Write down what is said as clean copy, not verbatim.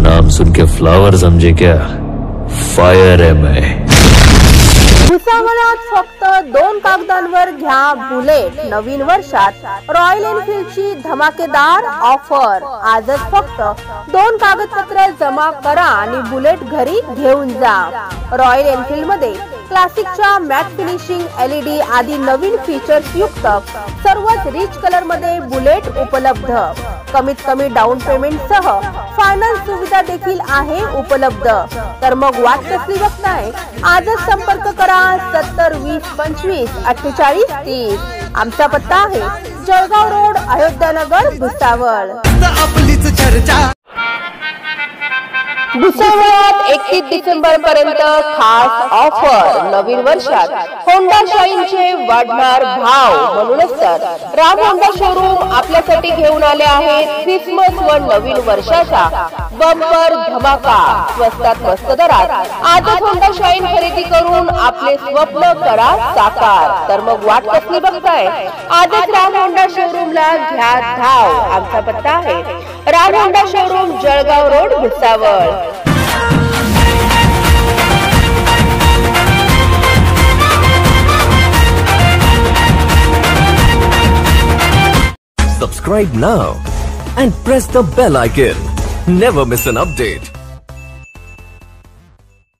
नाम सुन के फ्लावर समझे क्या? फायर है मैं। भुसावळात फक्त 2 कागदांवर घ्या बुलेट। नवीन वर्षात रॉयल एनफील्डची धमाकेदार ऑफर। आजच फक्त 2 कागदपत्र जमा करा आणि बुलेट घरी घेऊन जा। रॉयल एनफील्ड मध्ये क्लासिकच्या मॅट फिनिशिंग LED आदी नवीन फीचर्स युक्त सर्वच रिच कलर मध्ये बुलेट उपलब्ध। कमीत कमी डाऊन पेमेंट सह फायनान्स सुविधा देखील आहे उपलब्ध। तर मग वाट कसली बघताय? आजच संपर्क करा 70 20 25 48 30। आमचा पत्ता आहे जळगाव रोड, अयोध्यानगर, भुसावळ। भुसावळात 31 डिसेंबर पर्यंत खास ऑफर। नवीन वर्षात होंडा शाईनचे वाढणार भाव, म्हणूनच तर राम होंडा शोरूम आपल्यासाठी घेऊन आले आहेत क्रिसमस व नवीन वर्षाचा बंपर धमाका। स्वस्तात मस्त दरात आजच होंडा शाईन खरेदी करून आपले स्वप्न करा साकार। तर मग वाट कसली बघताय? आजच राम होंडा शोरूमला घ्या धाव। आमचा पत्ता आहे Ram Honda showroom, Jalgaon road, Bhusawal. Subscribe now and press the bell icon. Never miss an update.